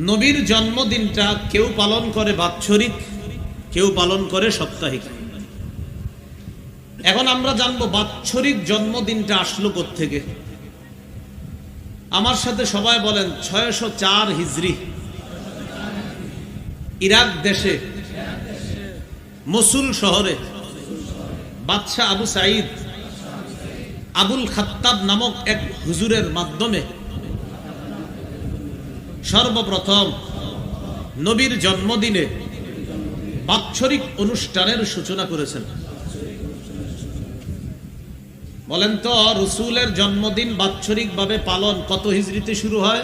নবীর জন্মদিনটা কেউ পালন করে বাৎসরিক, কেউ পালন করে সাপ্তাহিক। এখন আমরা জানবো বাৎসরিক জন্মদিনটা আসলো কোত্থেকে। আমার সাথে সবাই বলেন 604 হিজরি ইরাক দেশে মসুল শহরে বাদশাহ আবু সাঈদ আবুল খাত্তাব নামক এক হুজুরের মাধ্যমে সর্বপ্রথম নবীর জন্মদিনে বাৎসরিক অনুষ্ঠানের সূচনা করেছেন। বলেন তো, রসুলের জন্মদিন বাৎসরিক ভাবে পালন কত হিজরিতে শুরু হয়?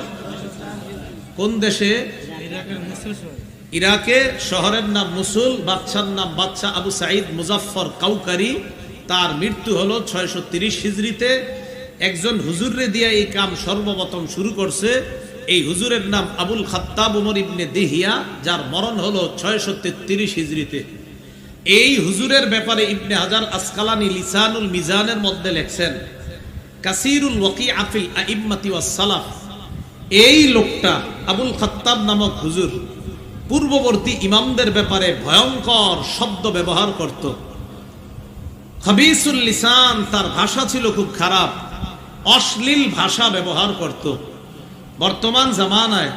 কোন দেশে? ইরাকে। শহরের নাম মুসুল, বাদশার নাম বাদশাহ আবু সাঈদ মুজাফফর কাউকারি। তার মৃত্যু হলো 630 হিজরিতে। একজন হুজুরে দিয়ে এই কাম সর্বপ্রথম শুরু করছে। এই হুজুরের নাম আবুল খাত্তাব উমর ইবনে দিহিয়া, যার মরণ হলো 633 হিজরিতে। এই হুজুরের ব্যাপারে ইবনে হাজার আসকালানি লিসানুল মিজানের মধ্যে লেখছেন, কাসিরুল ওয়াকিআ ফিল আইম্মাতি ওয়াস সালাফ। এই লোকটা আবুল খাত্তাব নামক হুজুর পূর্ববর্তী ইমামদের ব্যাপারে ভয়ঙ্কর শব্দ ব্যবহার করত। খবিসুল লিসান, তার ভাষা ছিল খুব খারাপ, অশ্লীল ভাষা ব্যবহার করত। বর্তমান জামানায়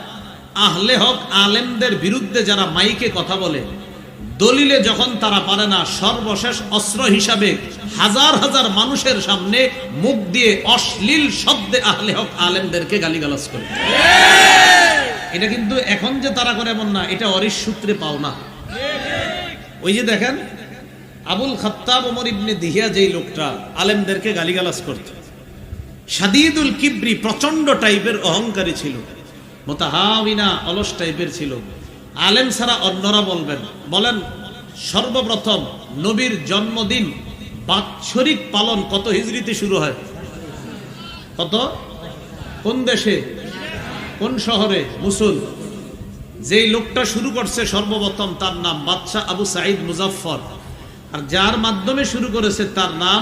আহলে হক আলেমদের বিরুদ্ধে যারা মাইকে কথা বলে, দলিলে যখন তারা পারে না, সর্বশেষ অস্ত্র হিসাবে হাজার হাজার মানুষের সামনে মুখ দিয়ে অশ্লীল শব্দে আহলে হক আলেমদেরকে গালিগালাজ করে। এটা কিন্তু এখন যে তারা করে এমন না, এটা অরিস সূত্রে পাও না। ওই যে দেখেন আবুল খাত্তাব উমর ইবনে দিহিয়া, যেই লোকটা আলেমদেরকে গালিগালাজ করত, শাদীদুল কিবরি, প্রচন্ড টাইপের অহংকারী ছিল, মুতাহাওয়িনা, অলস টাইপের ছিল। আলেম ছাড়া অন্যরা বলেন সর্বপ্রথম নবীর জন্মদিন বাৎসরিক পালন কত হিজরিতে শুরু হয়? কত? কোন দেশে, কোন শহরে? মুসুল। যেই লোকটা শুরু করছে সর্বপ্রথম, তার নাম বাদশাহ আবু সাঈদ মুজাফফর, আর যার মাধ্যমে শুরু করেছে তার নাম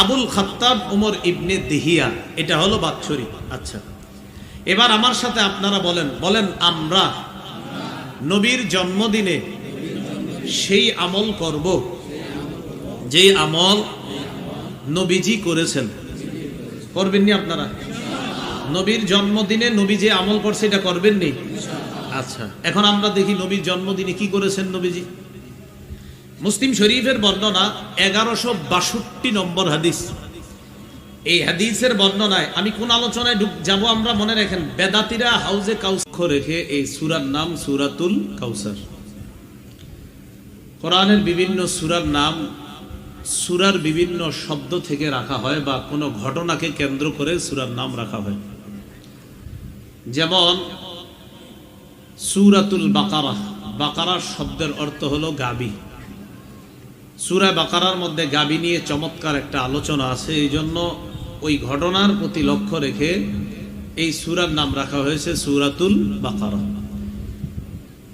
আবুল খাত্তাব উমর ইবনে দিহিয়া। এটা হলো বাৎসরিক। আচ্ছা, এবার আমার সাথে আপনারা বলেন আমরা নবীর জন্মদিনে সেই আমল করব যেই আমল নবীজি করেছেন। করবেননি আপনারা? নবীর জন্মদিনে নবী যে আমল করছে এটা করবেননি? আচ্ছা, এখন আমরা দেখি নবীর জন্মদিনে কি করেছেন নবীজি। মুসলিম শরীফের বর্ণনা 1162 নম্বর হাদিস। এই হাদিসের বর্ণনায় আমি কোন আলোচনায় যাব আমরা মনে রাখেন, বেদাতীরা হাউজে কাউসার রেখে এই সূরার নাম সূরাতুল কাউসার। কোরআনের বিভিন্ন সূরার নাম সূরার বিভিন্ন শব্দ থেকে রাখা হয়, বা কোনো ঘটনাকে কেন্দ্র করে সূরার নাম রাখা হয়। যেমন সূরাতুল বাকারা, বাকারার শব্দের অর্থ হলো গাবি। সূরা বাকারার মধ্যে গাবি নিয়ে চমৎকার একটা আলোচনা আছে, এই জন্য ওই ঘটনার প্রতি লক্ষ্য রেখে এই সূরার নাম রাখা হয়েছে সূরাতুল বাকারা।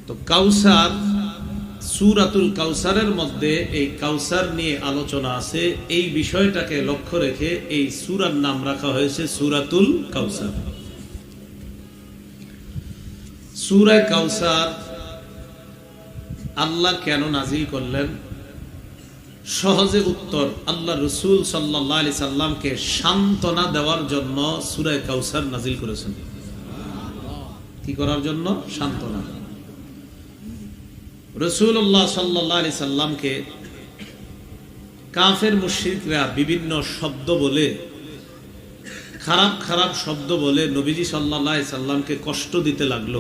তো কাউসার, সূরাতুল কাউসারের মধ্যে এই কাউসার নিয়ে আলোচনা আছে, এই বিষয়টাকে লক্ষ্য রেখে এই সূরার নাম রাখা হয়েছে সূরাতুল কাউসার। সূরা কাউসার আল্লাহ কেন নাজিল করলেন? সহজে উত্তর, আল্লাহ রসুল সাল্লাল্লাহু আলাইহি সাল্লামকে সান্ত্বনা দেওয়ার জন্য সূরা কাউসার নাজিল করেছেন। কি করার জন্য? সান্ত্বনা। রাসূলুল্লাহ সাল্লাল্লাহু আলাইহি সাল্লামকে কাফের মুশরিকরা বিভিন্ন শব্দ বলে, খারাপ খারাপ শব্দ বলে নবীজি সাল্লাল্লাহু আলাইহি সাল্লামকে কষ্ট দিতে লাগলো।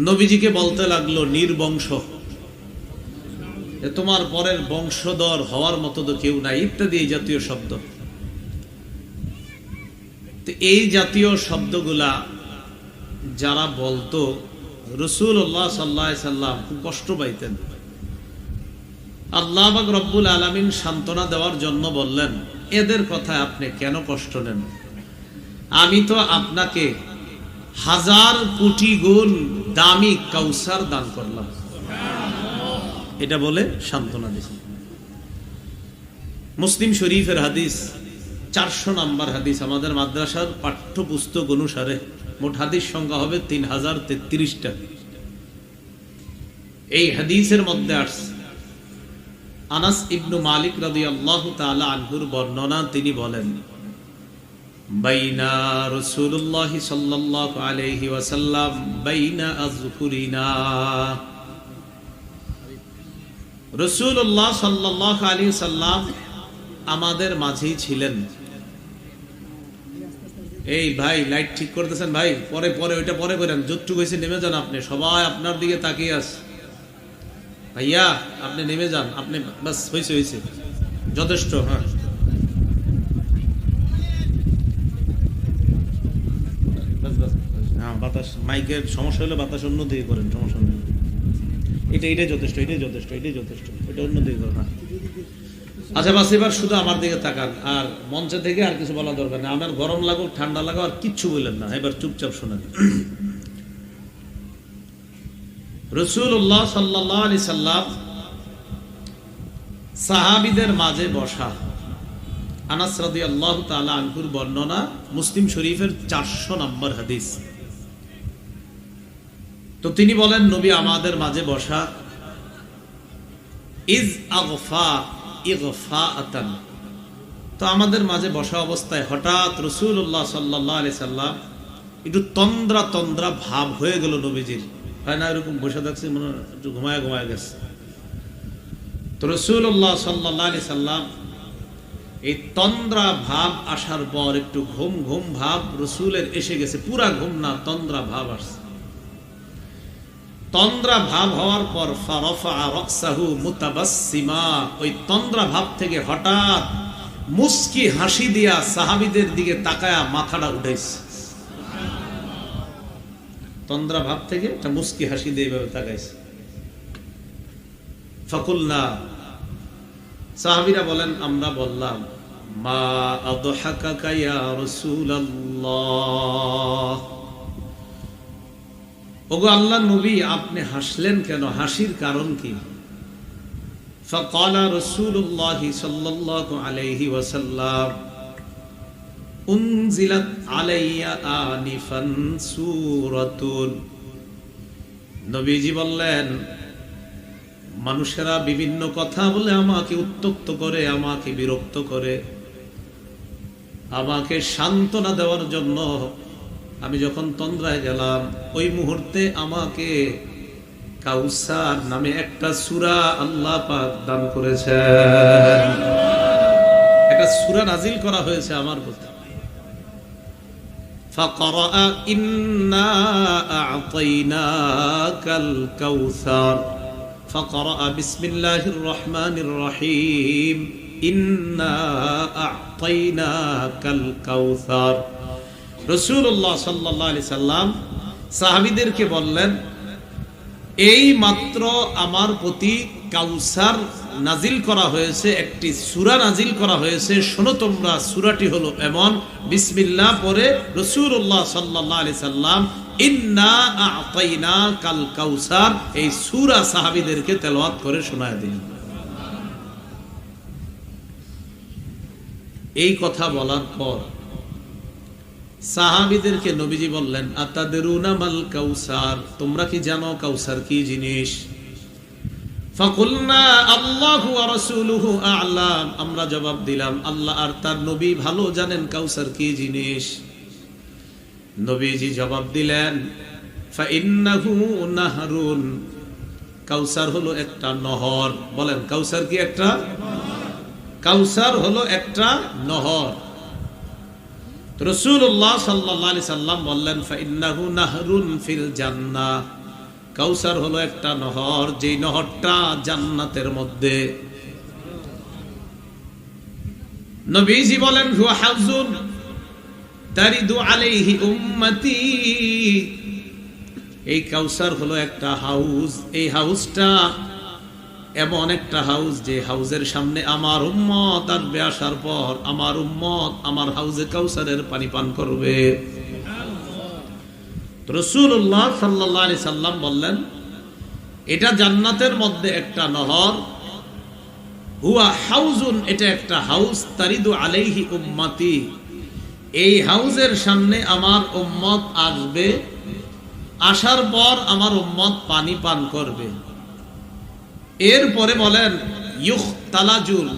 নবীজিকে বলতে লাগলো নির্বংশ, তোমার পরের বংশধর হওয়ার মতো তো কেউ নাই, ইত্যাদি এই জাতীয় শব্দ। তো এই জাতীয় শব্দগুলা যারা বলতো, রাসূলুল্লাহ সাল্লাল্লাহু আলাইহি সাল্লাম খুব কষ্ট পাইতেন। আল্লাহ পাক রব্বুল আলামিন সান্ত্বনা দেওয়ার জন্য বললেন, এদের কথায় আপনি কেন কষ্ট নেন? আমি তো আপনাকে 1000 কোটি গুণ দামি কাউসার দান করলাম। এটা বলে সান্ত্বনা দিয়েছেন। মুসলিম শরীফের হাদিস 400 নম্বর হাদিস। আমাদের মাদ্রাসার পাঠ্যপুস্তক অনুসারে মোট হাদিস সংখ্যা হবে 3033টা। এই হাদিসের মধ্যে আসছে আনাস ইবনু মালিক রাদিয়াল্লাহু তাআলা আনহুর বর্ণনা। তিনি বলেন, বাইনা রাসূলুল্লাহ সাল্লাল্লাহু আলাইহি ওয়াসাল্লাম বাইনা আযকুরিনা, রাসূলুল্লাহ সাল্লাল্লাহু আলাইহি ওয়াসাল্লাম আমাদের মাঝেই ছিলেন। এই ভাই লাইট ঠিক করতেছেন ভাই, পরে পরে ওইটা পরে করেন, যতটুকু হয়েছে নেমে যান। আপনি সবাই আপনার দিকে তাকিয়ে আছে। ভাইয়া আপনি নেমে যান, আপনি বাস হয়েছে হয়েছে যথেষ্ট। হ্যাঁ হ্যাঁ, বাতাস মাইকের সমস্যা হলে বাতাস অন্য দিকে করেন, সমস্যা নেই। এটাই যথেষ্ট, এটাই যথেষ্ট, এটাই যথেষ্ট, এটা অন্য দিকে করেন। আচ্ছা বাস, এবার শুধু আমার দিকে তাকান, আর মঞ্চে থেকে আর কিছু বলা দরকার নেই। আমার গরম লাগুক ঠান্ডা লাগুক আর কিচ্ছু বললেন না, এবার চুপচাপ শোনেন। রাসূলুল্লাহ সাল্লাল্লাহু আলাইহি সাল্লাম সাহাবীদের মাঝে বসা। আনাস রাদিয়াল্লাহু তাআলা আনহুর বর্ণনা, মুসলিম শরীফের 400 নম্বর হাদিস। তো তিনি বলেন, নবী আমাদের মাঝে বসা। ইজ আগফা ইগফাআতান, তো আমাদের মাঝে বসা অবস্থায় হঠাৎ রাসূলুল্লাহ সাল্লাল্লাহু আলাইহি সাল্লাম একটু তন্দ্রা তন্দ্রা ভাব হয়ে গেল নবীজির। হয় না এরকম বসে থাকছে, মনে হয় একটু ঘুমায় গেছে। তো রাসূলুল্লাহ সাল্লাল্লাহু আলাইহি সাল্লাম এই তন্দ্রা ভাব আসার পর একটু ঘুম ঘুম ভাব রাসূলের এসে গেছে, পুরা ঘুম না, তন্দ্রা ভাব আসছে। তন্দ্রা ভাব হওয়ার পর ফারাফা রাসাহু মুতাবাসসিমা, ওই তন্দ্রা ভাব থেকে হঠাৎ মুস্কি হাসি দিয়া সাহাবীদের দিকে তাকায়া মাথাটা উঠাইছে। তন্দ্রা ভাব থেকে একটা মুস্কি হাসি দিয়ে এইভাবে তাকাইছে। ফাকুলনা, সাহাবীরা বলেন, আমরা বললাম, মা আদহাকাকা ইয়া রাসূলুল্লাহ, ওগো আল্লাহর নবী আপনি হাসলেন কেন, হাসির কারণ কি? ফাকালা রাসূলুল্লাহ সাল্লাল্লাহু আলাইহি ওয়াসাল্লাম, উনজিলাত আলাইয়া আনিফান সূরাতুন, নবীজি বললেন, মানুষেরা বিভিন্ন কথা বলে আমাকে উত্তক্ত করে, আমাকে বিরক্ত করে, আমাকে সান্ত্বনা দেওয়ার জন্য আমি যখন তন্দ্রায় গেলাম, ওই মুহূর্তে আমাকে কাউসার নামে একটা সূরা আল্লাহ পাক দান করেছেন। একটা সূরা নাজিল করা হয়েছে আমার প্রতি। ফাকরা ইন্না আ'তাইনাকাল কাউসার, ফাকরা বিসমিল্লাহির রহমানির রহিম, ইন্না আ'তাইনাকাল কাউসার। রাসূলুল্লাহ সাল্লাল্লাহু আলাইহি সাল্লাম সাহাবীদেরকে বললেন, এই মাত্র আমার প্রতি কাউসার নাজিল করা হয়েছে, একটি সূরা নাজিল করা হয়েছে, শোনো তোমরা, সূরাটি হলো এমন। বিসমিল্লাহ পরে রাসূলুল্লাহ সাল্লাল্লাহু আলাইহি সাল্লাম ইন্না আ'তাইনাকাল কাউসার এই সূরা সাহাবীদেরকে তেলাওয়াত করে শোনায় দিলেন। এই কথা বলার পর সাহাবীদেরকে নবীজি বললেন, আতাদরুনা মাল কাউসার, তোমরা কি জানো কাউসার কি জিনিস? ফাকুলনা আল্লাহু ওয়া রাসূলুহু আ'লাম, আমরা জবাব দিলাম, আল্লাহ আর তার নবী ভালো জানেন কাউসার কি জিনিস। নবীজি জবাব দিলেন, ফাইন্নাহু নাহরুন, কাউসার হলো একটা নহর। বলেন কাউসার কি একটা? কাউসার হলো একটা নহর। রাসূলুল্লাহ সাল্লাল্লাহু আলাইহি সাল্লাম বললেন, ফাইন্নাহু নাহরুন ফিল জান্নাহ, কাউসার হলো একটা নহর, যেই নহরটা জান্নাতের মধ্যে। নবীজি বলেন, হুয়া হাউজুন তারিদু আলাইহি উম্মতি, এই কাউসার হলো একটা হাউজ, এই হাউজটা এমন একটা হাউজ যে হাউজের সামনে আমার উম্মত আসবে, আসার পর আমার উম্মত আমার হাউজে কাউসারের পানি পান করবে। রাসূলুল্লাহ সাল্লাল্লাহু আলাইহি সাল্লাম বললেন, এটা জান্নাতের মধ্যে একটা নহর, হুয়া হাউজুন, এটা একটা হাউজ, তারিদু আলাইহি উম্মতি, এই হাউজের সামনে আমার উম্মত আসবে, আসার পর আমার উম্মত পানি পান করবে। এরপরে বলেন ইউখতালাজুল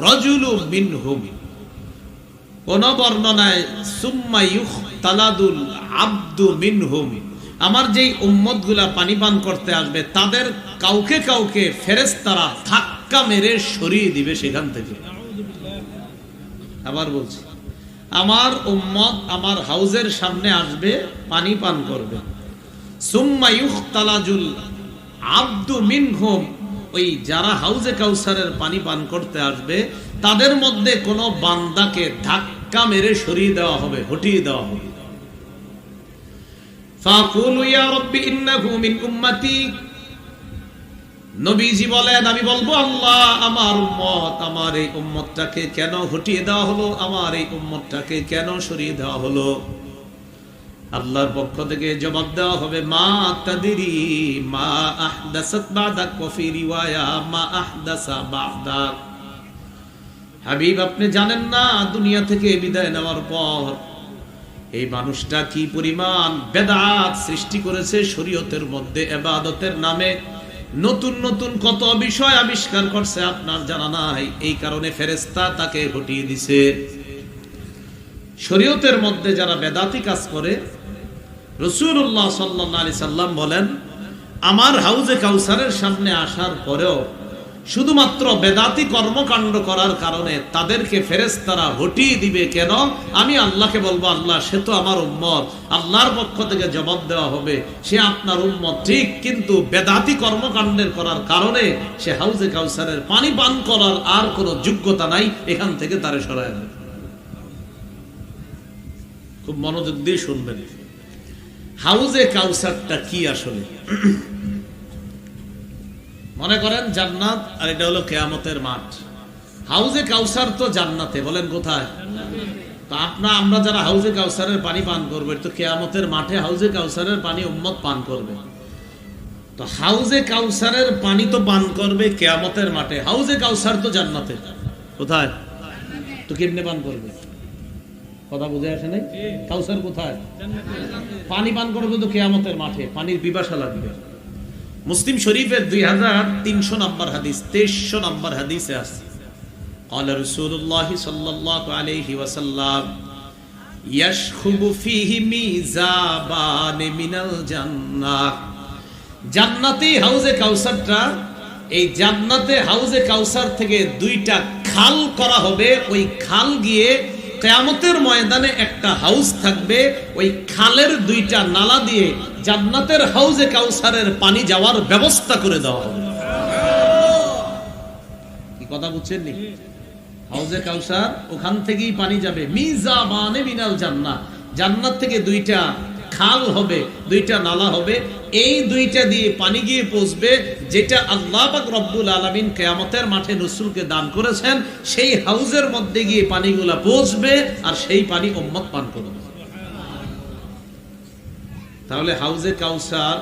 রাজুলু মিনহুম, কোন বর্ণনায় সুম্মা ইউখতালাদুল আবদু মিনহুম, আমার যেই উম্মতগুলা পানি পান করতে আসবে তাদের কাউকে কাউকে ফেরেশতারা ধাক্কা মেরে সরিয়ে দিবে সেখান থেকে। আবার বলছি, আমার উম্মত আমার হাউজের সামনে আসবে, পানি পান করবে। সুম্মা ইউখতালাজুল আবদু মিনহুম, ওই যারা হাউজে কাউসারের পানি পান করতে আসবে তাদের মধ্যে কোন বান্দাকে ধাক্কা মেরে সরিয়ে দেওয়া হবে, হটিয়ে দেওয়া হবে। ফাকুলু ইয়া রাব্বি ইন্নাহু মিন উম্মতি, নবীজি বলেন আমি বলবো আল্লাহ আমার উম্মত, আমার এই উম্মতটাকে কেন হটিয়ে দেওয়া হলো, আমার এই উম্মতটাকে কেন সরিয়ে দেওয়া হলো? আল্লাহর পক্ষ থেকে জবাব দেওয়া হবে মা তাদরি মা আহদাসাত বাদাক, ওয়া ফি রিওয়ায়া মা আহদাসা বাদাক। হাবিব আপনি জানেন না দুনিয়া থেকে বিদায় নেওয়ার পর এই মানুষটা কি পরিমাণ বেদাত সৃষ্টি করেছে শরীয়তের মধ্যে, ইবাদতের নামে নতুন নতুন কত বিষয় আবিষ্কার করছে আপনার জানা নাই। এই কারণে ফেরেশতা তাকে হটিয়ে দিছে। শরীয়তের মধ্যে যারা বেদাতি কাজ করে, রাসূলুল্লাহ সাল্লাল্লাহু আলাইহি সাল্লাম বলেন আমার হাউজে কাউসারের সামনে আসার পরেও শুধুমাত্র বেদাতি কর্মকাণ্ড করার কারণে তাদেরকে ফেরেশতারা হটিয়ে দিবে। কেন? আমি আল্লাহকে বলবো আল্লাহ সে তো আমার উম্মত, আল্লাহর পক্ষ থেকে জবাব দেওয়া হবে সে আপনার উম্মত ঠিক, কিন্তু বেদাতি কর্মকাণ্ডের করার কারণে সে হাউজে কাউসারের পানি পান করার আর কোনো যোগ্যতা নাই, এখান থেকে তারে সরায় দেবে। খুব মনোযোগ দিয়ে শুনবেন, হাউজে কাউসারটা কি আসলে? মনে করেন জান্নাত আর এটা হলো কিয়ামতের মাঠ। হাউজে কাউসার তো জান্নাতে, বলেন কোথায়? তো আমরা যারা হাউজে কাউসারের পানি পান করবে তো কিয়ামতের মাঠে হাউজে কাউসারের পানি উম্মত পান করবে। তো হাউজে কাউসারের পানি তো পান করবে কিয়ামতের মাঠে, হাউজে কাউসার তো জান্নাতে, কোথায়? তো কেমনে পান করবে? কথা বুঝে আসে নাই? কাউসার কোথায়? পানি পান করবে তো কিয়ামতের মাঠে, পানির পিপাসা লাগবে। মুসলিম শরীফের 2300 নম্বর হাদিস, 2300 নম্বর হাদিসে আছে قال رسول الله صلى الله عليه وسلم يشخب فيه ميزابان من الجنة। জান্নাতি হাউজে কাউসারটা, এই জান্নাতে হাউজে কাউসার থেকে দুইটা খাল করা হবে, ওই খাল গিয়ে কিয়ামতের ময়দানে একটা হাউজ থাকবে, ওই খালের দুইটা নালা দিয়ে জান্নাতের হাউজে কাউসারের পানি যাওয়ার ব্যবস্থা করে দেওয়া হবে। কি কথা বুঝছেন নি? হাউজে কাউসার ওখান থেকেই পানি যাবে, মিজাবানে মিনাল জান্নাহ, জান্নাত থেকে দুইটা খাল হবে, দুইটা নালা হবে, এই দুইটা দিয়ে পানি গিয়ে পৌঁছবে যেটা আল্লাহ পাক রব্বুল আলামিন কিয়ামতের মাঠে রাসূলকে দান করেছেন, সেই হাউজের মধ্যে গিয়ে পানিগুলা পৌঁছবে আর সেই পানি উম্মত পান করবে। তাহলে হাউজে কাউসার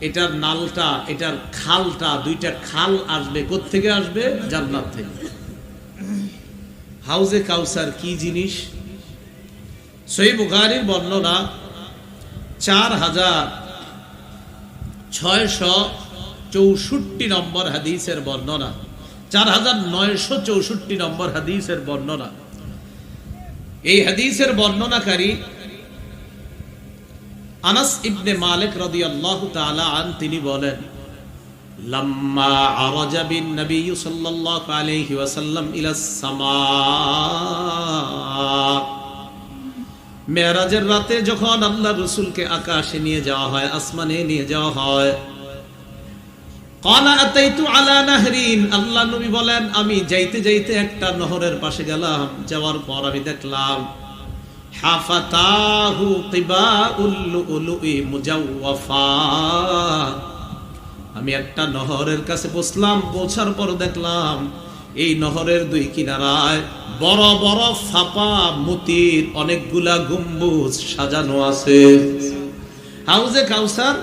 এটার নালটা, এটার খালটা, দুইটা খাল আসবে কোত্থেকে? আসবে জান্নাত থেকে। হাউজে কাউসার কি জিনিস? সহিহ বুখারীর বর্ণনা 4664 নম্বর হাদিসের বর্ণনা, 4964 নম্বর হাদিসের বর্ণনা। এই হাদিসের বর্ণনাকারী আনাস ইবনে মালিক রাদিয়াল্লাহু তাআলা আন, তিনি বলেন লাম্মা আরাজা বিন নবী সাল্লাল্লাহু আলাইহি ওয়াসাল্লাম ইলাস সামা, মেরাজের রাতে যখন আল্লাহর রাসূলকে আকাশে নিয়ে যাওয়া হয়, আসমানে নিয়ে যাওয়া হয়, ক্বালা আতাইতু আলা নাহরিন, আল্লাহ নবী বলেন আমি যাইতে যাইতে একটা নহরের পাশে গেলাম, যাওয়ার পর আমি দেখলাম হাফাতাহু তিবাউল লুলুই মুজাওয়াফা, আমি একটা নহরের কাছে বসলাম, পৌঁছার পর দেখলাম এই নহরের দুই কিনারায় বড় বড় ফাপা মতির অনেকগুলা গম্বুজ সাজানো আছে। হাউজে কাউসার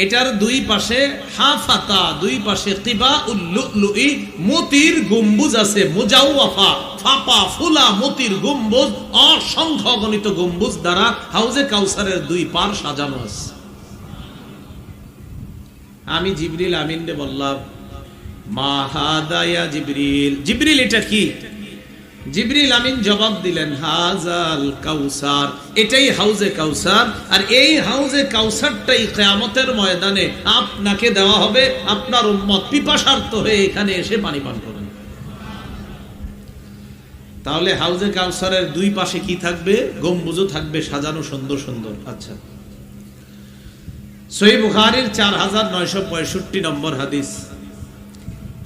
এটার দুই পাশে হাফাতা, দুই পাশে কিবাউল লুলুই, মতির গম্বুজ আছে, মুজাওয়াফা, ফাপা ফুলা মতির গম্বুজ, অসংখ্য অগণিত গম্বুজ দ্বারা হাউজে কাউসারের দুই পার সাজানো আছে। আমি জিবরিল আমিনকে বললাম, মা হাদা ইয়া জিবরিল, জিবরিল এটা কি? জিবরিল আমিন জবাব দিলেন, হাজাল কাউসার, এটাই হাউজে কাউসার। আর এই হাউজে কাউসারটাই কিয়ামতের ময়দানে আপনাকে দেওয়া হবে, আপনার উম্মত পিপাসার্ত হয়ে এখানে এসে পানি পান করবেন। তাহলে হাউজে কাউসারের দুই পাশে কি থাকবে? গম্বুজও থাকবে সাজানো সুন্দর সুন্দর। আচ্ছা, সহিহ বুখারীর 4965 নম্বর হাদিস।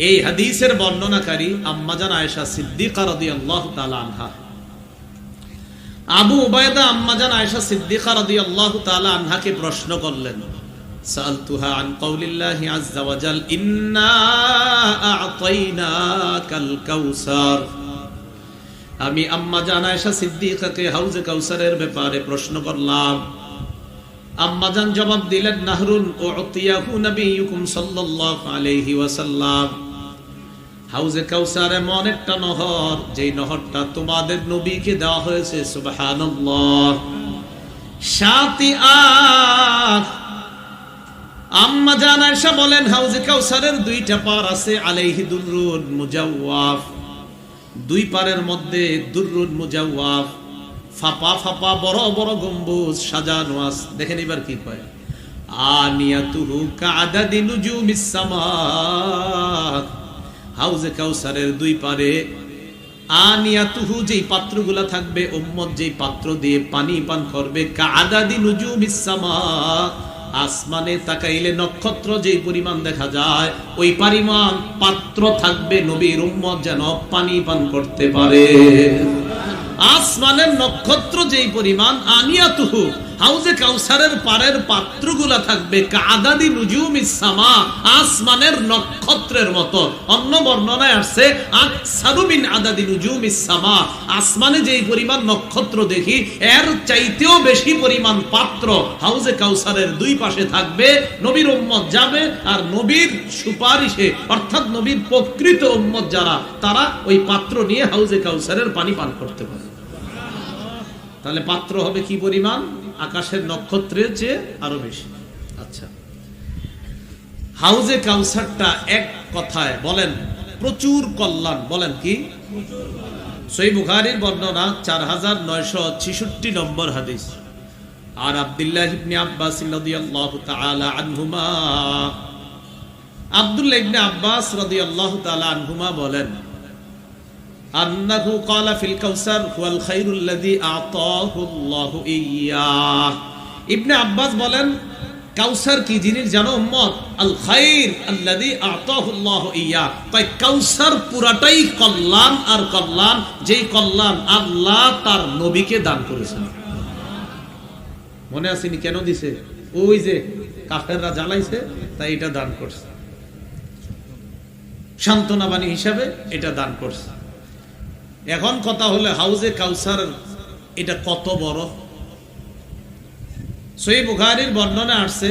এই হাদিসের বর্ণনাকারী আম্মাজান আয়েশা সিদ্দিকা রাদিয়াল্লাহু তাআলা আনহা। আবু উবায়দা আম্মাজান আয়েশা সিদ্দিকা রাদিয়াল্লাহু তাআলা আনহাকে প্রশ্ন করলেন, সালতুহা আন কাউলিল্লাহি আযজা ওয়া জাল, ইন্না আ'তাইনাকাল কাউসার। আমি আম্মাজান আয়েশা সিদ্দিকাকে হাউজে কাউসারের ব্যাপারে প্রশ্ন করলাম। আম্মাজান জবাব দিলেন, নাহরুন উতিয়াহু নবিয়ুকুম সাল্লাল্লাহু আলাইহি ওয়াসাল্লাম। হাউজে কাউসার এমন একটা নহর, যেই নহরটা তোমাদের নবীকে দেওয়া হয়েছে। সুবহানাল্লাহ। শাতিআত। আম্মাজান আয়েশা বলেন, হাউজে কাউসারের দুইটা পার আছে, আলাইহি দুররুন মুজাওয়াফ, দুই পারের মধ্যে দুররুন মুজাওয়াফ, ফাপা ফাপা বড় বড় গম্বুজ সাজানো আছে। দেখেন এবার কি কয়, আনিয়াতুহু কাআদাদি নুজুমিস সামা। হাউজে কাউসারের দুই পারে আনিয়াতুহু, যেই পাত্রগুলা থাকবে, উম্মত যেই পাত্র দিয়ে পানি পান করবে, কাআদাদি নুজুমিস সামা, আসমানে তাকাইলে নক্ষত্র যেই পরিমাণ দেখা যায়, ওই পরিমাণ পাত্র থাকবে নবীর উম্মত যেন পানি পান করতে পারে। আসমানের নক্ষত্র যেই পরিমাণ, আনিয়াতুহু, হাউজে কাউসারের পারের পাত্রগুলা থাকবে কাআদাদি নুজুমিস সামা, আসমানের নক্ষত্রের মতো। অন্য বর্ণনায় আসছে আকসারু মিন আদাদি নুজুমিস সামা, আসমানে যেই পরিমাণ নক্ষত্র দেখি এর চাইতেও বেশি পরিমাণ পাত্র হাউজে কাউসারের দুই পাশে থাকবে। নবীর উম্মত যাবে, আর নবীর সুপারিশে, অর্থাৎ নবীর প্রকৃত উম্মত যারা, তারা ওই পাত্র নিয়ে হাউজে কাউসারের পানি পান করতে পারে। তাহলে পাত্র হবে কি পরিমাণ? আকাশের নক্ষত্রের চেয়ে আরো বেশি। আচ্ছা, হাউজে কাউসারটা এক কথায় বলেন প্রচুর কল্যাণ। বলেন কি? সহিহ বুখারীর বর্ণনা 4966 নম্বর হাদিস। আর আব্দুল্লাহ ইবনে আব্বাস রাদিয়াল্লাহু তাআলা আনহুমা, আব্দুল্লাহ ইবনে আব্বাস রাদিয়াল্লাহু তাআলা আনহুমা বলেন, আন্নাহু ক্বালা ফিল কাউসার হুয়াল খায়রুল্লাযী আ'তাহু আল্লাহু ইয়্যাহ। ইবনে আব্বাস বলেন, কাউসার কি জিনিস জানো উম্মত? আল খায়র আল্লাযী আ'তাহু আল্লাহু ইয়্যাহ। তাই কাউসার পুরাটাই কল্যাণ আর কল্যাণ, যেই কল্যাণ আল্লাহ তার নবীকে দান করেছেন। মনে আসেনি কেন দিছে? ওই যে কাফেররা জ্বালাইছে, তাই এটা দান করছে, সান্ত্বনা বাণী হিসাবে এটা দান করছে। এখন কথা হলো হাউজে কাউসার এটা কত বড়? সহিহ বুখারীর বর্ণনা আসছে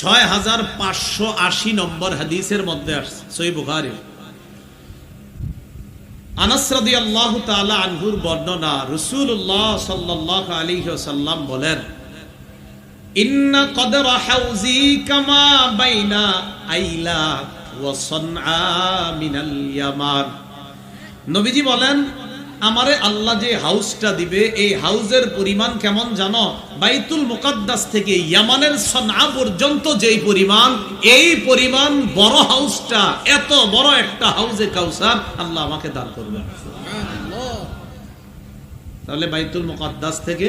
6580 নম্বর হাদিসের মধ্যে আসছে সহিহ বুখারী। আনাস রাদিয়াল্লাহু তাআলা আনহুর বর্ণনা, রাসূলুল্লাহ সাল্লাল্লাহু আলাইহি ওয়াসাল্লাম বলেন, ইন্না কদরা হাউজি কামা বাইনা আইলা ওয়া সানআ মিনাল ইয়ামান। নবীজি বলেন, আমারে আল্লাহ যে হাউসটা দিবে, এই হাউজের পরিমাণ কেমন জানো? বাইতুল মুকাদ্দাস থেকে ইয়ামানের সনআ পর্যন্ত যেই পরিমাণ, এই পরিমাণ বড় হাউসটা, এত বড় একটা হাউজে কাউসার আল্লাহ আমাকে দান করবে। তাহলে বাইতুল মুকাদ্দাস থেকে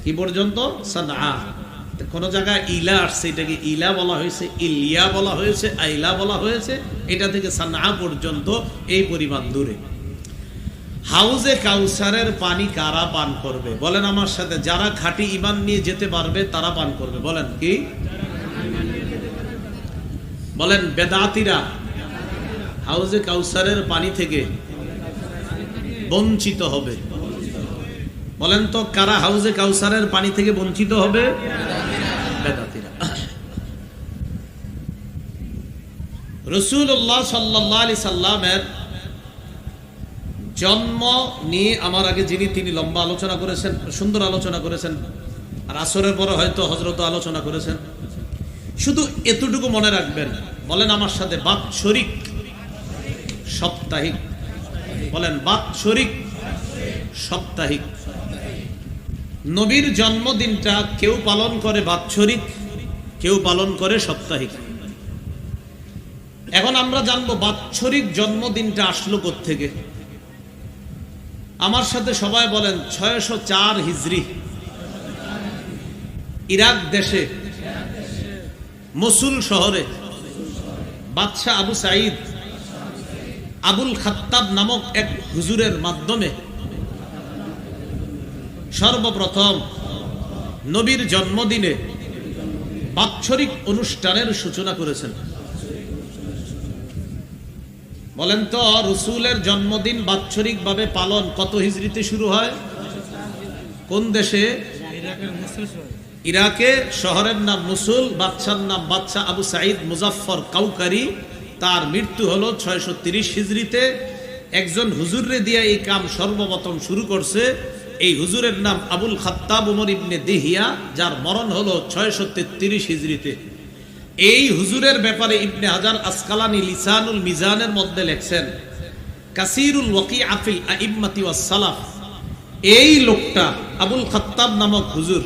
কি পর্যন্ত? সনআ। কোন জায়গায় ইলা আসছে, এটাকে ইলা বলা হয়েছে, ইলিয়া বলা হয়েছে, আইলা বলা হয়েছে। এটা থেকে সনআ পর্যন্ত এই পরিমাণ দূরে। হাউজে কাউসারের পানি কারা পান করবে? বলেন আমার সাথে, যারা খাঁটি ঈমান নিয়ে যেতে পারবে তারা পান করবে। বলেন কি? বলেন বেদাতীরা হাউজে কাউসারের পানি থেকে বঞ্চিত হবে। বলেন তো কারা হাউজে কাউসারের পানি থেকে বঞ্চিত হবে? বেদাতীরা। রাসূলুল্লাহ সাল্লাল্লাহু আলাইহি সাল্লামের জন্ম নিয়ে আমার আগে তিনি লম্বা আলোচনা করেছেন, সুন্দর আলোচনা করেছেন, আর আসরের পরে হয়তো হযরত আলোচনা করেছেন। শুধু এতটুকু মনে রাখবেন, বলেন আমার সাথে, বাৎসরিক সাপ্তাহিক, বলেন বাৎসরিক সাপ্তাহিক। নবীর জন্মদিনটা কেউ পালন করে বাৎসরিক, কেউ পালন করে সাপ্তাহিক। এখন আমরা জানবো বাৎসরিক জন্মদিনটা আসলো কোত্থেকে। আমার সাথে সবাই বলেন 604 হিজরি, ইরাক দেশে মসুল শহরে বাদশাহ আবু সাঈদ আবুল খাত্তাব নামক এক হুজুরের মাধ্যমে সর্বপ্রথম নবীর জন্মদিনে বাৎসরিক অনুষ্ঠানের সূচনা করেছেন। বলেন তো, রসুলের জন্মদিন বাৎসরিক ভাবে পালন কত হিজরিতে শুরু হয়? কোন দেশে? ইরাকে। শহরের নাম মুসুল, বাদশার নাম বাদশাহ আবু সাঈদ মুজাফফর কাউকারি। তার মৃত্যু হলো 630 হিজরিতে। একজন হুজুরে দিয়ে এই কাম সর্বপ্রথম শুরু করছে। এই হুজুরের নাম আবুল খাত্তাব উমর ইবনে দিহিয়া, যার মরণ হলো 633 হিজরিতে। এই হুজুরের ব্যাপারে ইবনে হাজার আসকালানি লিসানুল মিজানের মধ্যে লেখছেন, কাসিরুল ওয়াকিআ ফিল আইম্মাতি ওয়াস সালাফ। এই লোকটা আবুল খাত্তাব নামক হুজুর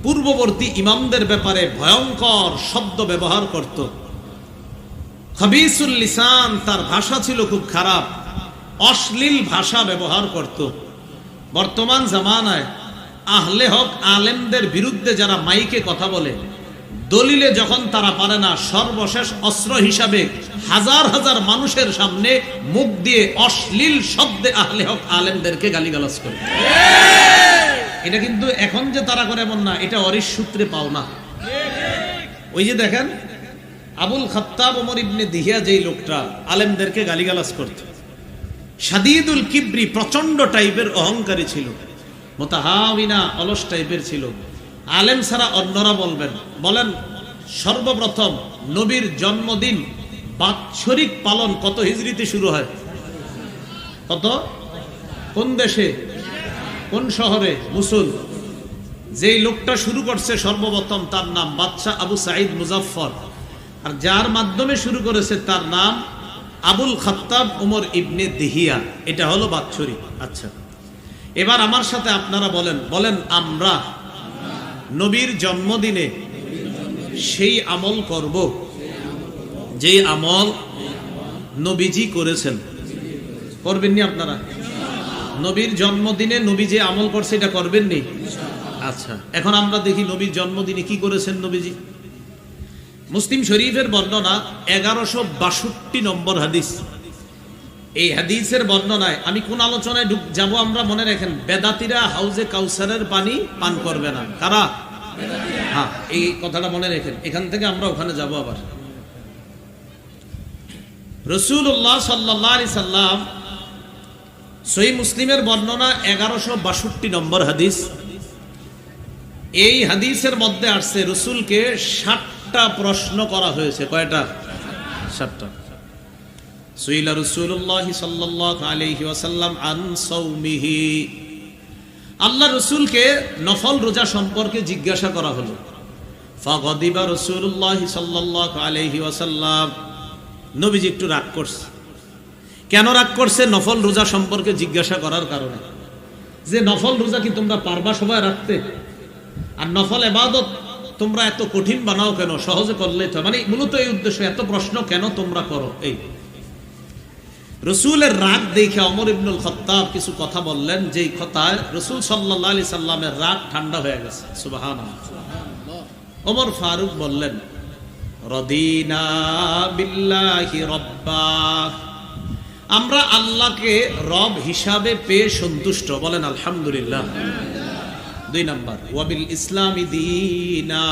পূর্ববর্তী ইমামদের ব্যাপারে ভয়ঙ্কর শব্দ ব্যবহার করত। খাবিসুল লিসান, তার ভাষা ছিল খুব খারাপ, অশ্লীল ভাষা ব্যবহার করত। বর্তমান জামানায় আহলে হক আলেমদের বিরুদ্ধে যারা মাইকে কথা বলে, দলিলে যখন তারা পারে না, সর্বশেষ অস্ত্র হিসাবে হাজার হাজার মানুষের সামনে মুখ দিয়ে অশ্লীল শব্দে আহলে হক আলেমদেরকে গালিগালাজ করে। এটা কিন্তু এখন যে তারা করে এমন না, এটা অরিশ সূত্রে পাও না। ওই যে দেখেন আবুল খাত্তাব ওমর ইবনে দিহিয়া, যেই লোকটা আলেমদেরকে গালিগালাজ করত, শাদীদুল কিবরি, প্রচন্ড টাইপের অহংকারী ছিল, মুতাহাওয়িনা, অলস টাইপের ছিল। আলেম ছাড়া অন্যরা বলবেন। বলেন সর্বপ্রথম নবীর জন্মদিন বাৎসরিক পালন কত হিজরিতে শুরু হয়? কত? কোন দেশে, কোন শহরে? মুসুল। যেই লোকটা শুরু করছে সর্বপ্রথম, তার নাম বাদশাহ আবু সাঈদ মুজাফফর, আর যার মাধ্যমে শুরু করেছে তার নাম আবুল খাত্তাব উমর ইবনে দিহিয়া। এটা হলো বাৎসরিক। আচ্ছা, এবার আমার সাথে আপনারা বলেন, বলেন আমরা নবীর জন্মদিনে সেই আমল করব যেই আমল নবীজি করেছেন। করবেননি আপনারা? নবীর জন্মদিনে নবী যে আমল করছে এটা করবেননি? আচ্ছা, এখন আমরা দেখি নবীর জন্মদিনে কি করেছেন নবীজি। মুসলিম শরীফের বর্ণনা 1162 নম্বর হাদিস। এই হাদিসের বর্ণনায় আমি কোন আলোচনায় যাব আমরা মনে রাখেন, বেদাতীরা হাউজে কাউসারের পানি পান করবে না। কারা? হ্যাঁ, এই কথাটা মনে রাখেন। এখান থেকে আমরা ওখানে যাব। আবার রাসূলুল্লাহ সাল্লাল্লাহু আলাইহি সাল্লাম, সহিহ মুসলিমের বর্ণনা 1162 নম্বর হাদিস। এই হাদিসের মধ্যে আসছে রাসূলকে 60টা প্রশ্ন করা হয়েছে। কয়টা? 60টা। সুইলা রাসূলুল্লাহ সাল্লাল্লাহু আলাইহি ওয়াসাল্লাম আন সাওমিহি, আল্লাহ রাসূলকে নফল রোজা সম্পর্কে জিজ্ঞাসা করা হলো। ফাগাদিবা রাসূলুল্লাহ সাল্লাল্লাহু আলাইহি ওয়াসাল্লাম, নবীজি একটু রাগ করছে। কেন রাগ করছে? নফল রোজা সম্পর্কে জিজ্ঞাসা করার কারণে। যে নফল রোজা কি তোমরা পারবা সবাই রাখতে? আর নফল ইবাদত তোমরা এত কঠিন বানাও কেন? সহজে করলেই তো। মানে মূলত এই উদ্দেশ্য, এত প্রশ্ন কেন তোমরা করো? এই রাসূলের রাগ দেখে ওমর ইবনুল খাত্তাব কিছু কথা বললেন, যেই কথায় রাসূল সাল্লাল্লাহু আলাইহি সাল্লামের রাগ ঠান্ডা হয়ে গেছে। সুবহানাল্লাহ। ওমর ফারুক বললেন, রাদিনা বিল্লাহি রাব্বা, আমরা আল্লাহকে রব হিসাবে পেয়ে সন্তুষ্ট। বলেন আলহামদুলিল্লাহ। 2 নাম্বার, ওয়াবিল ইসলামি দীনা,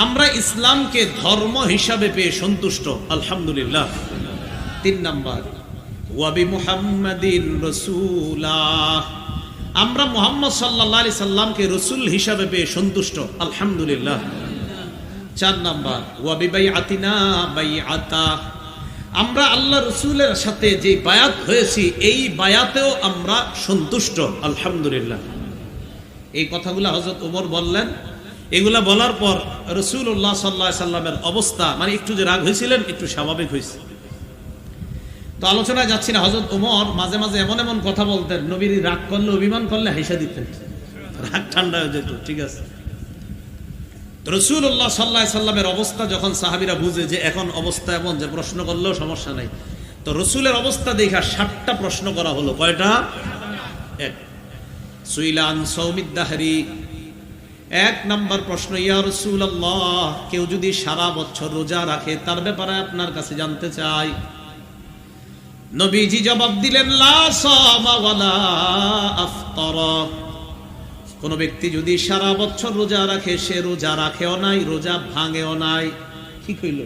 আমরা ইসলামকে ধর্ম হিসাবে পেয়ে সন্তুষ্ট। আলহামদুলিল্লাহ। 3 নাম্বার, ওয়াবি মুহাম্মাদিন রাসূলা, আমরা মুহাম্মদ সাল্লাল্লাহু আলাইহি সাল্লামকে রাসূল হিসাবে পেয়ে সন্তুষ্ট। আলহামদুলিল্লাহ। 4 নাম্বার ওয়া বিবাইআতিনা বাইআতা, আমরা আল্লাহ রাসূলের সাথে যে বায়াত হয়েছি এই বায়াতেও আমরা সন্তুষ্ট আলহামদুলিল্লাহ। এই কথাগুলো হযরত ওমর বললেন। এগুলা বলার পর রাসূলুল্লাহ সাল্লাল্লাহু আলাইহি সাল্লামের অবস্থা মানে একটু যে রাগ হয়েছিলেন একটু স্বাভাবিক হয়েছে। তো আলোচনায় যাচ্ছি না। হযরত ওমর মাঝে মাঝে এমন এমন কথা বলতেন, নবীর রাগ করলে অভিমান করলে হাসা দিতেন, রাগ ঠান্ডা হয়ে যেত। ঠিক আছে, রাসূলুল্লাহ সাল্লাল্লাহু আলাইহি সাল্লামের অবস্থা যখন সাহাবীরা বুঝে যে এখন অবস্থা এমন যে প্রশ্ন করলেও সমস্যা নাই, তো রাসূলের অবস্থা দেখা 7টা প্রশ্ন করা হলো। কয়টা? 1 সুইলান সাওমিদ দাহরি, 1 নাম্বার প্রশ্ন, ইয়া রাসূলুল্লাহ কেউ যদি সারা বছর রোজা রাখে তার ব্যাপারে আপনার কাছে জানতে চাই। নবীজি জবাব দিলেন লা সামা ওয়ালা আফতারা, কোন ব্যক্তি যদি সারা বছর রোজা রাখে সে রোজা রাখেও নাই রোজা ভাঙেও নাই। কি কইল?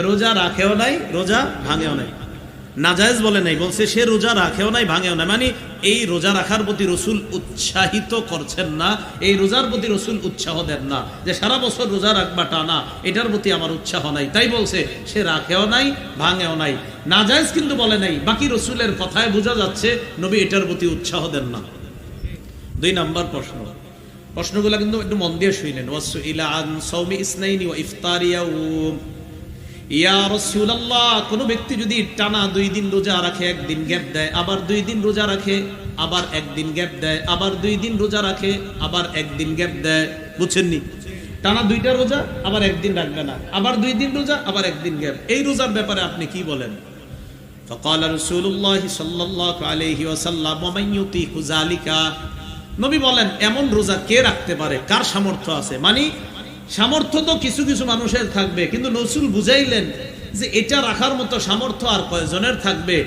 রোজা রাখেও নাই রোজা ভাঙেও নাই, নাজায়েজ বলে নাই, বলছে সে রোজা রাখেও নাই ভাঙেও নাই। মানে এই রোজা রাখার প্রতি রাসূল উৎসাহিত করছেন না, এই রোজার প্রতি রাসূল উৎসাহ দেন না যে সারা বছর রোজা রাখবা টানা, এটার প্রতি আমার উৎসাহ নাই, তাই বলছে সে রাখেও নাই ভাঙেও নাই। নাজায়েজ কিন্তু বলে নাই, বাকি রাসূলের কথায় বোঝা যাচ্ছে নবী এটার প্রতি উৎসাহ দেন না। 2 নাম্বার প্রশ্ন, প্রশ্নগুলো কিন্তু একটু মন দিয়ে শুনেন। ওয়াসুইলা আন সাওমি ইসনাইনি ওয়া ইফতারি ইয়াউম, ইয়া রাসূলুল্লাহ কোন ব্যক্তি যদি টানা 2 দিন রোজা রাখে, 1 দিন গ্যাপ দেয়, আবার 2 দিন রোজা রাখে, আবার 1 দিন গ্যাপ দেয়, আবার 2 দিন রোজা রাখে, আবার 1 দিন গ্যাপ দেয়, বুঝছেননি? টানা 2টা রোজা আবার 1 দিন রাখবে না, আবার 2 দিন রোজা আবার 1 দিন গ্যাপ, এই রোজার ব্যাপারে আপনি কি বলেন? ফাকালা রাসূলুল্লাহ সাল্লাল্লাহু আলাইহি ওয়াসাল্লাম ওয়া মান ইউতিকু যালিকা, নবী বলেন এমন রোজা কে রাখতে পারে, কার সামর্থ্য আছে? মানে সামর্থ্য তো কিছু কিছু মানুষের থাকবে, কিন্তু রাসূল বুঝাইলেন যে এটা রাখার মতো সামর্থ্য আর কয়জনের থাকবে।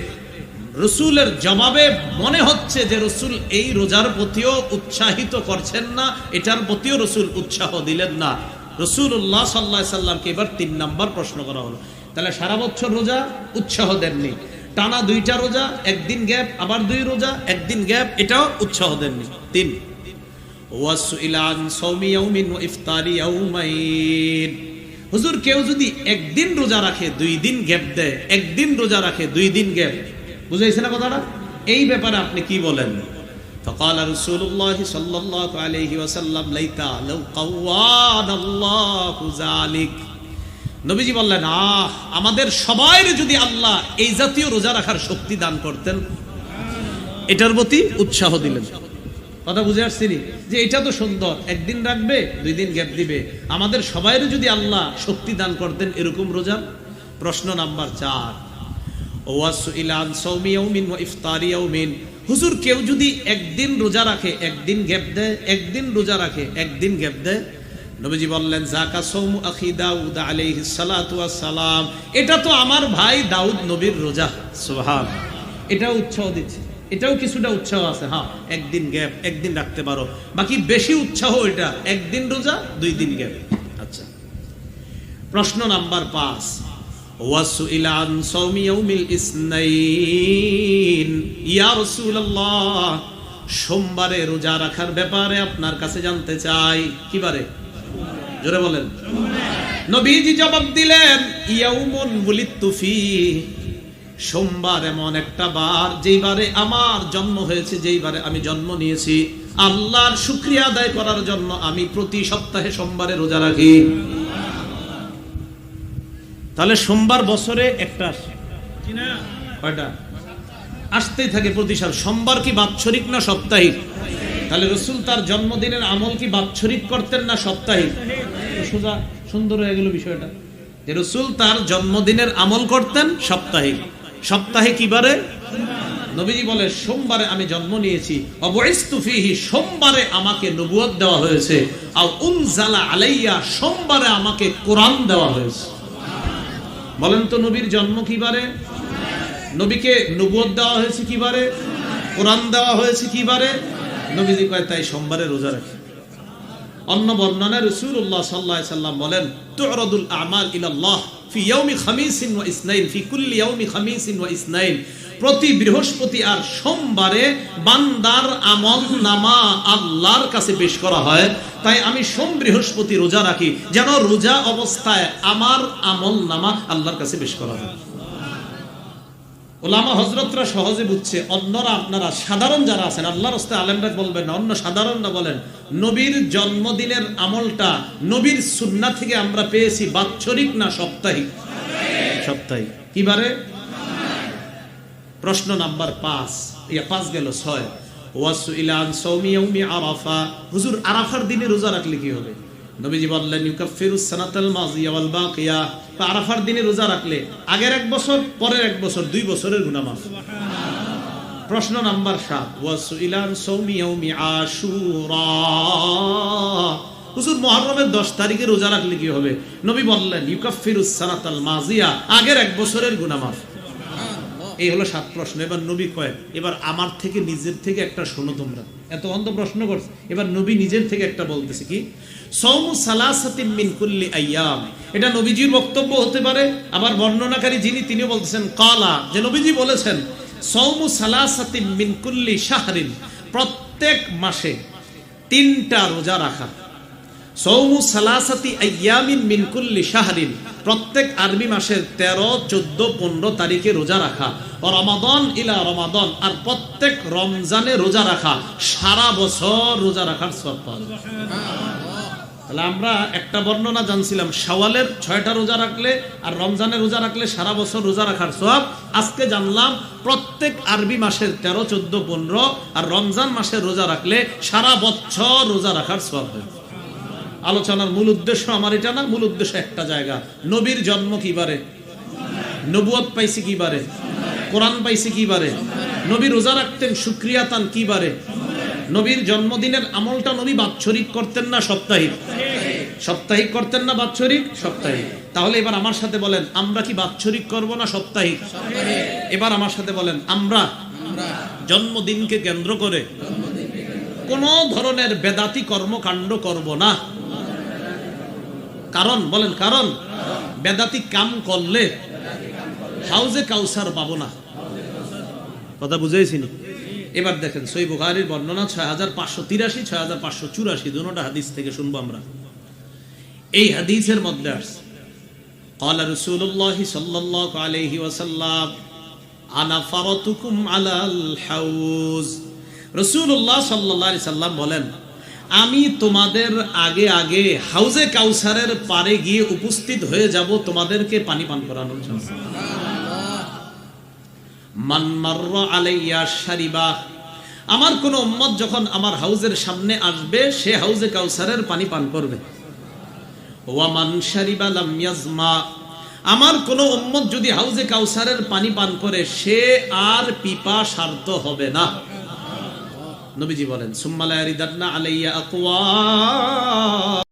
রাসূলের জবাবে মনে হচ্ছে যে রাসূল এই রোজার প্রতিও উৎসাহিত করছেন না, এটার প্রতিও রাসূল উৎসাহ দিলেন না। রাসূলুল্লাহ সাল্লাল্লাহু আলাইহি সাল্লামকে এবার 3 নাম্বার প্রশ্ন করা হলো, তাহলে সারা বছর রোজা উৎসাহ দেননি, টানা 2টা রোজা 1 দিন গ্যাপ আবার 2 রোজা 1 দিন গ্যাপ, এটাও উৎসাহ দেননি। 3 ওয়াসুইলা আন সাওমি ইয়াউমিন ওয়া ইফতারি ইয়াউমাইন, হুজুর কেউ যদি 1 দিন রোজা রাখে 2 দিন গ্যাপ দেয়, 1 দিন রোজা রাখে 2 দিন গ্যাপ, বুঝাইছে না কথাটা? এই ব্যাপারে আপনি কি বলেন? ফাকালা রাসূলুল্লাহ সাল্লাল্লাহু আলাইহি ওয়াসাল্লাম লাইতা লাউ কাওয়ানাল্লাহু যালিক, নবীজি বললেন আমাদের সবাইর যদি আল্লাহ এই জাতীয় রোজা রাখার শক্তি দান করতেন, এটার প্রতি উৎসাহ দিলেন। কথা বুঝে আসছি যে এটা তো সুন্দর, 1 দিন রাখবে 2 দিন গ্যাপ দিবে, আমাদের সবাইর যদি আল্লাহ শক্তি দান করতেন এরকম রোজা। প্রশ্ন নাম্বার 4 ওয়াসুইলা আন সাওমি ইয়াউমিন ওয়া ইফতারি ইয়াউমিন, হুজুর কেউ যদি 1 দিন রোজা রাখে 1 দিন গ্যাপ দেয়, 1 দিন রোজা রাখে 1 দিন গ্যাপ দেয়, নবীজি বললেন যাকা সাওমু আখি দাউদ আলাইহিস সালাতু ওয়াস সালাম, এটা তো আমার ভাই দাউদ নবীর রোজা। সুবহান, এটা উৎসাহ দিচ্ছে, এটাও কিছুটা উৎসাহ আছে। হ্যাঁ 1 দিন গ্যাপ 1 দিন রাখতে পারো, বাকি বেশি উৎসাহ এটা 1 দিন রোজা 2 দিন গ্যাপ। আচ্ছা, প্রশ্ন নাম্বার 5 ওয়াসুইলা আন সাওমি ইয়াউমিল ইসনাইন, ইয়া রাসূলুল্লাহ সোমবারে রোজা রাখার ব্যাপারে আপনার কাছে জানতে চাই। কি বারে? জোরে বলেন। নবীজি জবাব দিলেন ইয়াউমুন বুলিতু ফি, সোমবার এমন একটা বার যেই বারে আমার জন্ম হয়েছে, যেই বারে আমি জন্ম নিয়েছি, আল্লাহর শুকরিয়া আদায় করার জন্য আমি প্রতি সপ্তাহে সোমবারে রোজা রাখি। তাহলে সোমবার বছরে একটা আসে, কয়টা আসতেই থাকে প্রতি সাল। সোমবার কি বাৎসরিক না সাপ্তাহিক? তাহলে রাসূল তার জন্মদিনের আমল কি বাৎসরিক করতেন না সাপ্তাহিক? সোজা সুন্দর হয়ে গেল বিষয়টা, যে রাসূল তার জন্মদিনের আমল করতেন সাপ্তাহিক। সপ্তাহে কি বারে? নবীজি বলে সোমবারে আমি জন্ম নিয়েছি, অবইস্তু ফিহি, সোমবারে আমাকে নবুয়ত দেওয়া হয়েছে, আও উনজালা আলাইয়া, সোমবারে আমাকে কোরআন দেওয়া হয়েছে। বলেন তো নবীর জন্ম কি বারে? নবীকে নবুয়ত দেওয়া হয়েছে কি বারে? কোরআন দেওয়া হয়েছে কি বারে? নবীজি কয় তাই সোমবারে রোজা রাখি। অন্য বর্ণনায় রাসূলুল্লাহ সাল্লাল্লাহু আলাইহি সাল্লাম বলেন তুরাদুল আমাল ইলাল্লাহ ফি ইয়াউমি খামিসিন ওয়া ইসনাইন ফি কুল্লি ইয়াউমি খামিসিন ওয়া ইসনাইন, প্রতি বৃহস্পতি আর সোমবারে বান্দার আমলনামা আল্লাহর কাছে পেশ করা হয়। তাই আমি সোম বৃহস্পতি রোজা রাখি, যেন রোজা অবস্থায় আমার আমলনামা আল্লাহর কাছে পেশ করা হয়। ওলামা হযরতরা সহজে বুঝছে, অন্যরা আপনারা সাধারণ যারা আছেন আল্লাহর রাস্তায় আলেমরা বলবেন না, অন্য সাধারণরা বলেন নবীর জন্মদিনের আমলটা নবীর সুন্নাহ থেকে আমরা পেয়েছি বাৎসরিক না সাপ্তাহিক? সাপ্তাহিক। কি বারে? প্রশ্ন নাম্বার 5, 5 গেল 6। ওয়াসুইলা আন সাওমি ইয়াউমি আরাফা, হুজুর আরাফার দিনে রোজা রাখলে কি হবে? নবীজি বললেন ইউকাফিরুস সানাতাল মাযিয়া ওয়াল বাকিয়া, আরাফার দিনে রোজা রাখলে আগের 1 বছর পরের 1 বছর 2 বছরের গুনাহ মাফ। প্রশ্ন নাম্বার 7, ওয়াসুইলা আন সাওমি ইয়াউমি আশুরা, হুজুর মুহররমের 10 তারিখে রোজা রাখলে কি হবে? নবী বললেন ইউকাফিরুস সানাতাল মাযিয়া, আগের 1 বছরের গুনাহ মাফ। এই হলো 7 প্রশ্ন। এবার নবী কয়, এবার আমার থেকে নিজের থেকে একটা শোনো তোমরা, এত অন্ত প্রশ্ন করছে, এবার নবী নিজের থেকে একটা বলতেছে কি, সাওমু সালাসাতিন মিন কুল্লি আইয়াম। এটা নবীজির বক্তব্য হতে পারে, আবার বর্ণনাকারী যিনি তিনি বলতেছেন কালা, যে নবীজি বলেছেন সাওমু সালাসাতিন মিন কুল্লি শাহরিন, প্রত্যেক মাসে 3টা রোজা রাখা। সাওমু সালাসাতি আইয়ামিন মিন কুল্লি শাহরিন, প্রত্যেক আরবি মাসের 13, 14, 15 তারিখে রোজা রাখা। ও রমাদান ইলা রমাদান, আর প্রত্যেক রমজানে রোজা রাখা, সারা বছর রোজা রাখার সওয়াব পাওয়া যায়। তাহলে আমরা একটা বর্ণনা জানছিলাম শাওয়ালের 6টা রোজা রাখলে আর রমজানের রোজা রাখলে সারা বছর রোজা রাখার সওয়াব। আজকে জানলাম প্রত্যেক আরবি মাসের 13, 14, 15 আর রমজান মাসের রোজা রাখলে সারা বছর রোজা রাখার সওয়াব হয়। আলোচনার মূল উদ্দেশ্য আমার এটা না, মূল উদ্দেশ্য একটা জায়গা, নবীর জন্ম কি বারে, নবুয়ত পাইছে কি বারে, কোরআন পাইছে কি বারে, নবী রোজা রাখতেন শুকরিয়াতান কি বারে, নবীর জন্মদিনের আমলটা নবী বাৎসরিক করতেন না সাপ্তাহিক? সাপ্তাহিক করতেন না বাৎসরিক? সাপ্তাহিক। তাহলে এবার আমার সাথে বলেন, আমরা কি বাৎসরিক করব না সাপ্তাহিক? এবার আমার সাথে বলেন, আমরা জন্মদিনকে কেন্দ্র করে কোন ধরনের বেদাতি কর্মকাণ্ড করব না। কারণ বলেন, কারণ বেদাতি কাম করলে হাউজে কাউসার পাবো না। কথা বুঝেছি নি? এবার দেখেন সহিহ বুখারীর বর্ণনা 6583, 6584, দুটোটা হাদিস থেকে শুনবো আমরা। এই হাদিসের মধ্যে আছে قال رسول الله صلى الله عليه وسلم انا فرطكم على الحوض, রাসূলুল্লাহ সাল্লাল্লাহু আলাইহি সাল্লাম বলেন, আমি তোমাদের আগে আগে হাউজে কাউসারের পারে গিয়ে উপস্থিত হয়ে যাব তোমাদেরকে পানি পান করানোর জন্য। মান মাররা আলাইয়া শারিবা, আমার কোন উম্মত যখন আমার হাউজের সামনে আসবে সে হাউজে কাউসারের পানি পান করবে। ওয়া মান শারিবা লাম ইয়াজমা, আমার কোন উম্মত যদি হাউজে কাউসারের পানি পান করে সে আর পিপাসার্ত হবে না। নবীজি বলেন সুম্মা লা ইয়ারিদান্না আলাইয়া আকওয়া